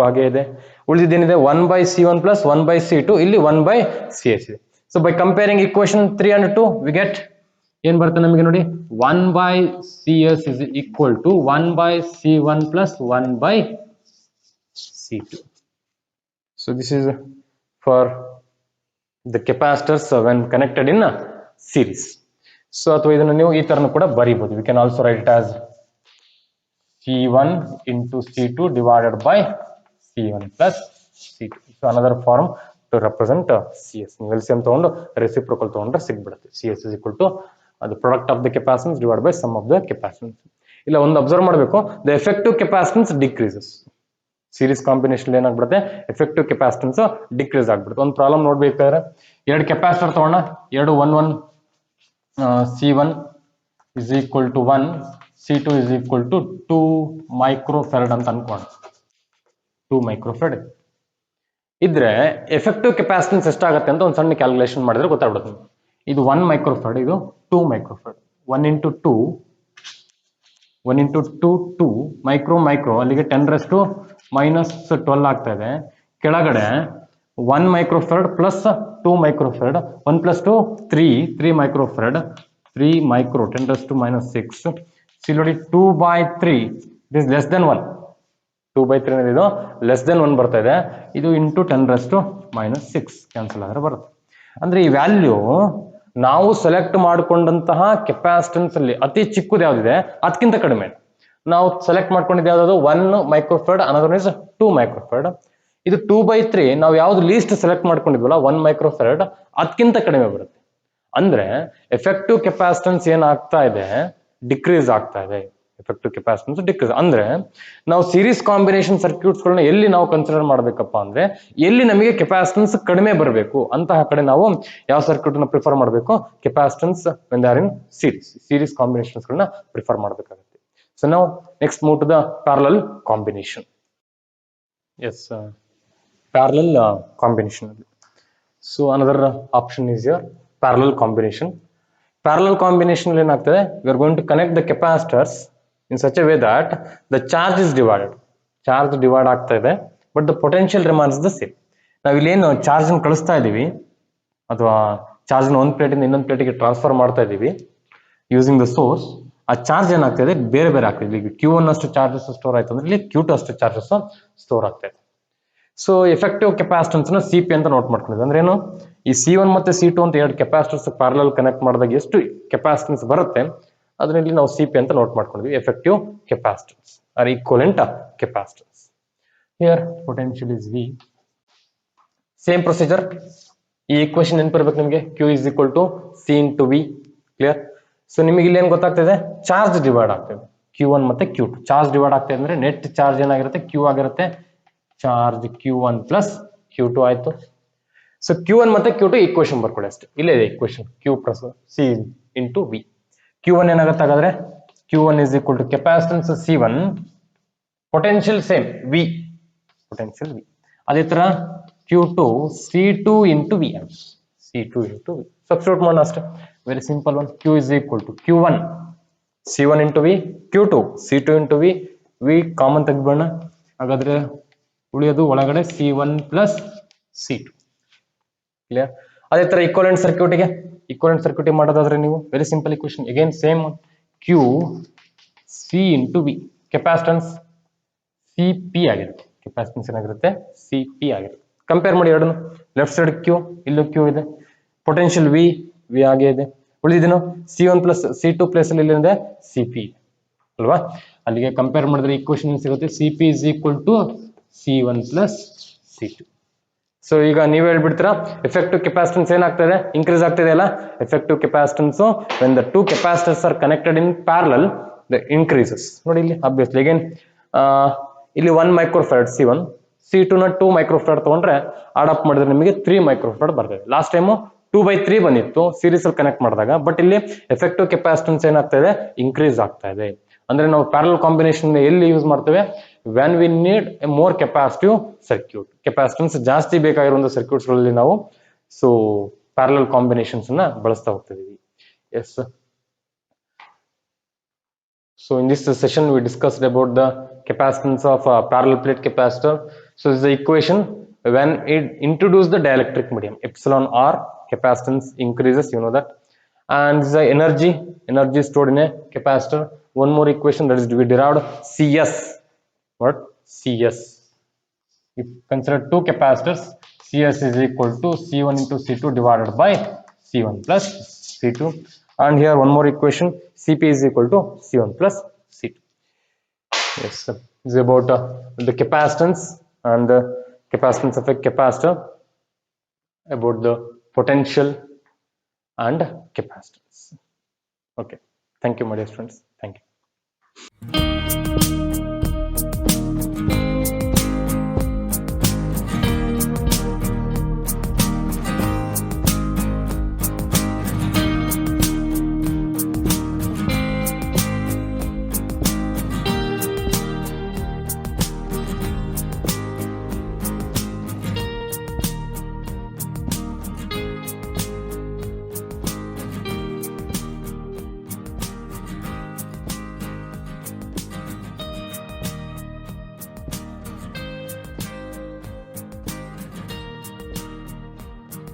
ಹಾಗೆ ಇದೆ, ಉಳಿದಿದ್ದೇನಿದೆ 1 by C1 plus 1 by C2, ಇಲ್ಲಿ 1 by CS ಇದೆ. So by comparing equation 3 and 2 we get ಏನ್ ಬರುತ್ತೆ ನಮಗೆ ನೋಡಿ, 1 by CS is equal to 1 by C1 plus 1 by C2. So this is for the capacitors when connected in series. So ಅಥವಾ ಇದನ್ನು ನೀವು ಈ ತರನು ಕೂಡ ಬರೀಬಹುದು. We can also write it as C1 into C2 divided by C1 plus C2. So another form to represent CS. ನೀವು LCM ತಗೊಂಡು ರೆಸಿಪ್ರೋಕಲ್ ತಗೊಂಡ್ರೆ ಸಿಗ್ಬಿಡುತ್ತೆ. CS is equal to the product of the capacitance divided by sum of the capacitance. ಇಲ್ಲ ಒಂದು ಅಬ್ಸರ್ವ್ ಮಾಡಬೇಕು, the effective capacitance decreases. Series combination ಏನಾಗ್ಬಿಡುತ್ತೆ, ಎಫೆಕ್ಟಿವ್ ಕೆಪಾಸಿಟನ್ಸ್ ಡಿಕ್ರೀಸ್ ಆಗ್ಬಿಡುತ್ತೆ. ಒಂದು ಪ್ರಾಬ್ಲಮ್ ನೋಡ್ಬೇಕಾದ್ರೆ ಎರಡು ಕೆಪಾಸಿಟರ್ ತಗೋಣ, ಎರಡು 1 C1 is equal to 1, C2 is equal to 2 microfarad ಅಂತ ಅನ್ಕೋಣ. 2 microfarad ಇದ್ರೆ ಎಫೆಕ್ಟಿವ್ ಕೆಪಾಸಿಟನ್ಸ್ ಎಷ್ಟಾಗುತ್ತೆ ಅಂತ ಒಂದು ಸಣ್ಣ ಕ್ಯಾಲ್ಕುಲೇಷನ್ ಮಾಡಿದ್ರೆ ಗೊತ್ತಾಗ್ಬಿಡುತ್ತೆ. ಇದು 1 microfarad, ಇದು 2 microfarad. 1 into 2 2 ಮೈಕ್ರೋ ಅಲ್ಲಿಗೆ 10⁻⁻12 ಆಗ್ತಾ ಇದೆ. ಕೆಳಗಡೆ 1 microfarad plus 2 microfarad, 1 plus 2 3 microfarad, 3 micro 10⁻⁻6. See ನೋಡಿ 2 by 3 this less than 1, 2 by 3 ಇದು ಲೆಸ್ ದೆನ್ 1 ಬರ್ತಾ ಇದೆ. ಇದು ಇಂಟು 10⁻⁻6 ಕ್ಯಾನ್ಸಲ್ ಆದ್ರೆ ಬರುತ್ತೆ. ಅಂದ್ರೆ ಈ ವ್ಯಾಲ್ಯೂ ನಾವು ಸೆಲೆಕ್ಟ್ ಮಾಡಿಕೊಂಡಂತಹ ಕೆಪಾಸಿಟನ್ಸ್ ಅಲ್ಲಿ ಅತಿ ಚಿಕ್ಕದು ಯಾವ್ದಿದೆ ಅದಕ್ಕಿಂತ ಕಡಿಮೆ. ನಾವು ಸೆಲೆಕ್ಟ್ ಮಾಡ್ಕೊಂಡಿದ್ದು ಯಾವ್ದು 1 microfarad, ಅನದರ್ ಇಸ್ 2 microfarad. ಇದು 2 by 3 ನಾವು ಯಾವ್ದು ಲೀಸ್ಟ್ ಸೆಲೆಕ್ಟ್ ಮಾಡ್ಕೊಂಡಿದ್ವಲ್ಲ 1 microfarad ಅದಕ್ಕಿಂತ ಕಡಿಮೆ ಬರುತ್ತೆ. ಅಂದ್ರೆ ಎಫೆಕ್ಟಿವ್ ಕೆಪಾಸಿಟನ್ಸ್ ಏನಾಗ್ತಾ ಇದೆ, ಡಿಕ್ರೀಸ್ ಆಗ್ತಾ ಇದೆ. ಎಫೆಕ್ಟಿವ್ ಕೆಪಾಸಿಟನ್ಸ್ ಡಿಕ್ರೀಸ್ ಅಂದ್ರೆ ನಾವು ಸೀರೀಸ್ ಕಾಂಬಿನೇಷನ್ ಸರ್ಕ್ಯೂಟ್ಸ್ ಗಳನ್ನ ಎಲ್ಲಿ ನಾವು ಕನ್ಸಿಡರ್ ಮಾಡ್ಬೇಕಪ್ಪ ಅಂದ್ರೆ ಎಲ್ಲಿ ನಮಗೆ ಕೆಪಾಸಿಟನ್ಸ್ ಕಡಿಮೆ ಬರಬೇಕು ಅಂತಹ ಕಡೆ ನಾವು ಯಾವ ಸರ್ಕ್ಯೂಟ್ ನ ಪ್ರಿಫರ್ ಮಾಡಬೇಕು, capacitance when they are in series combinations ಗಳನ್ನ ಪ್ರಿಫರ್ ಮಾಡಬೇಕಾಗುತ್ತೆ. ಸೊ ನಾವು next move to the parallel combination. Parallel combination. So another option is here, parallel combination. Parallel combination ಏನಾಗ್ತದೆ, we are going to connect the capacitors in such a way that the charge is divided. Charge divide ಆಗ್ತಾ ಇದೆ, but the potential remains the same. ನಾವು ಇಲ್ಲೇನು ಚಾರ್ಜ್ ಕಳಿಸ್ತಾ ಇದೀವಿ ಅಥವಾ ಚಾರ್ಜ್ ಒಂದು ಪ್ಲೇಟ್ ಇಂದ ಇನ್ನೊಂದು ಪ್ಲೇಟಿಗೆ ಟ್ರಾನ್ಸ್ಫರ್ ಮಾಡ್ತಾ ಇದೀವಿ ಯೂಸಿಂಗ್ ದ ಸೋರ್ಸ್. ಆ ಚಾರ್ಜ್ ಏನಾಗ್ತದೆ, ಬೇರೆ ಬೇರೆ ಆಗ್ತದೆ. ಇಲ್ಲಿ Q1 ಅಷ್ಟು ಚಾರ್ಜಸ್ ಸ್ಟೋರ್ ಆಯ್ತು ಅಂದ್ರೆ ಇಲ್ಲಿ Q2 ಅಷ್ಟು ಚಾರ್ಜಸ್ ಸ್ಟೋರ್ ಆಗ್ತಾ ಇದೆ. ಸೊ ಎಫೆಕ್ಟಿವ್ ಕೆಪಾಸಿಟನ್ಸ್ ನ ಸಿಪಿ ಅಂತ ನೋಟ್ ಮಾಡ್ಕೊಂಡಿದ್ದೆ. ಅಂದ್ರೆ ಏನು, ಈ C1 ಮತ್ತೆ C2 ಅಂತ ಎರಡು ಕೆಪಾಸಿಟರ್ಸ್ ಪ್ಯಾರಲಲ್ ಕನೆಕ್ಟ್ ಮಾಡಿದಾಗ ಎಷ್ಟು ಕೆಪಾಸಿಟನ್ಸ್ ಬರುತ್ತೆ ಅದರಲ್ಲಿ ನಾವು ಸಿಪಿ ಅಂತ ನೋಟ್ ಮಾಡ್ಕೊಂಡಿದ್ವಿ. Effective capacitance or equivalent capacitance. Here potential is V. Same procedure. ಈ ಈಕ್ವೇಶನ್ ನೆನಪಿರ್ಬೇಕು ನಿಮಗೆ, Q is equal to C into V. Clear? So ನಿಮಗೆ ಇಲ್ಲಿ ಏನ್ ಗೊತ್ತಾಗ್ತದೆ, ಚಾರ್ಜ್ ಡಿವೈಡ್ ಆಗ್ತದೆ. Q1 ಮತ್ತೆ Q2 ಚಾರ್ಜ್ ಡಿವೈಡ್ ಆಗ್ತದೆ ಅಂದ್ರೆ ನೆಟ್ ಚಾರ್ಜ್ ಏನಾಗಿರುತ್ತೆ, Q ಆಗಿರುತ್ತೆ. ಚಾರ್ಜ್ Q1 ಪ್ಲಸ್ Q2 ಆಯ್ತು. ಸೊ Q1 ಮತ್ತೆ Q2 ಈಕ್ವೇಶನ್ ಬರ್ಕೊಳ್ಳಿ ಅಷ್ಟೇ. ಇಲ್ಲೇ ಇದೆ equation, Q plus C into V. Q1 ಏನಾಗುತ್ತೆ ಹಾಗಾದ್ರೆ, Q1 is equal to capacitance C1, potential same V, potential V. ಅದೇ ತರ Q2 C2 into V, C2 into V. Substitute ಮಾಡೋಣ ಅಷ್ಟೇ, very simple one. Q is equal to Q1 C1 into V, Q2 C2 into V. V common ತೆಗೆದ್ಬಿಡೋಣ, ಹಾಗಾದ್ರೆ ಉಳಿಯೋದು ಒಳಗಡೆ C1 ಪ್ಲಸ್ C2. ಕ್ಲಿಯರ್? ಅದೇ ತರ ಈಕ್ವಲೆಂಟ್ ಸರ್ಕ್ಯೂಟ್ಗೆ, ಈಕ್ವಲೆಂಟ್ ಸರ್ಕ್ಯೂಟ್ ಮಾಡೋದಾದ್ರೆ ನೀವು very simple equation again same, Q C into V. Capacitance CP ಆಗಿರುತ್ತೆ, ಕೆಪಾಸಿಟನ್ಸ್ ಏನಾಗಿರುತ್ತೆ CP ಆಗಿರುತ್ತೆ. ಕಂಪೇರ್ ಮಾಡಿ ಎರಡನ್ನು, ಲೆಫ್ಟ್ ಸೈಡ್ Q, ಇಲ್ಲೂ Q ಇದೆ, ಪೊಟೆನ್ಷಿಯಲ್ V ಹಾಗೆ ಇದೆ. ಉಳಿದಿದ್ದೇನು, C1 ಪ್ಲಸ್ C2 ಪ್ಲೇಸ್ ಅಲ್ಲಿ ಇಲ್ಲಿದೆ CP ಅಲ್ವಾ? ಅಲ್ಲಿಗೆ ಕಂಪೇರ್ ಮಾಡಿದ್ರೆ ಈಕ್ವೇಶನ್ ಸಿಗುತ್ತೆ, CP is equal to C1 plus C2. So ಈಗ ನೀವು ಹೇಳ್ಬಿಡ್ತೀರಾ ಎಫೆಕ್ಟಿವ್ ಕೆಪಾಸಿಟನ್ಸ್ ಏನಾಗ್ತದೆ, ಇನ್ಕ್ರೀಸ್ ಆಗ್ತಿದೆ ಅಲ್ಲ. Effective capacitance when the two capacitors are connected in parallel the increases. ನೋಡಿ ಇಲ್ಲಿ ಅಬ್ವಿಯಸ್ಲಿ ಅಗೇನ್ ಇಲ್ಲಿ 1 ಮೈಕ್ರೋಫ್ಯಾರಡ್ C1, C2 ನ 2 ಮೈಕ್ರೋಫ್ಯಾರಡ್ ತಗೊಂಡ್ರೆ ಆಡ್ ಅಪ್ ಮಾಡಿದ್ರೆ ನಿಮಗೆ 3 ಮೈಕ್ರೋಫ್ಯಾರಡ್ ಬರ್ತದೆ. ಲಾಸ್ಟ್ ಟೈಮು 2/3 ಬಂದಿತ್ತು ಸೀರೀಸ್ ಅಲ್ಲಿ ಕನೆಕ್ಟ್ ಮಾಡಿದಾಗ, ಬಟ್ ಇಲ್ಲಿ ಎಫೆಕ್ಟಿವ್ ಕೆಪಾಸಿಟನ್ಸ್ ಏನಾಗ್ತಾ ಇದೆ, ಇನ್ಕ್ರೀಸ್ ಆಗ್ತಾ ಇದೆ. ಅಂದ್ರೆ ನಾವು ಪ್ಯಾರಲಲ್ ಕಾಂಬಿನೇಷನ್ ಎಲ್ಲಿ ಯೂಸ್ ಮಾಡ್ತೇವೆ, when we need A more capacitive circuit. Capacitance ಜಾಸ್ತಿ ಬೇಕಾಗಿರುವಂತಹ ಸರ್ಕ್ಯೂಟ್ಸ್ ಗಳಲ್ಲಿ ನಾವು ಸೊ ಪ್ಯಾರಲಲ್ ಕಾಂಬಿನೇಷನ್ಸ್ ಅನ್ನ ಬಳಸ್ತಾ ಹೋಗ್ತಿದೀವಿ. S. So in this session we discussed about the capacitance of a parallel plate capacitor. So this is the equation when it introduce the dielectric medium, epsilon R, capacitance increases, you know that. And this is the energy stored in a capacitor. One more equation, that is we derived CS. What? CS. If consider two capacitors, CS is equal to C1 into C2 divided by C1 plus C2. And here one more equation, CP is equal to C1 plus C2. Yes, this is about the capacitance and the capacitance of a capacitor, about the potential and capacitance. Okay, thank you my dear students, thank you.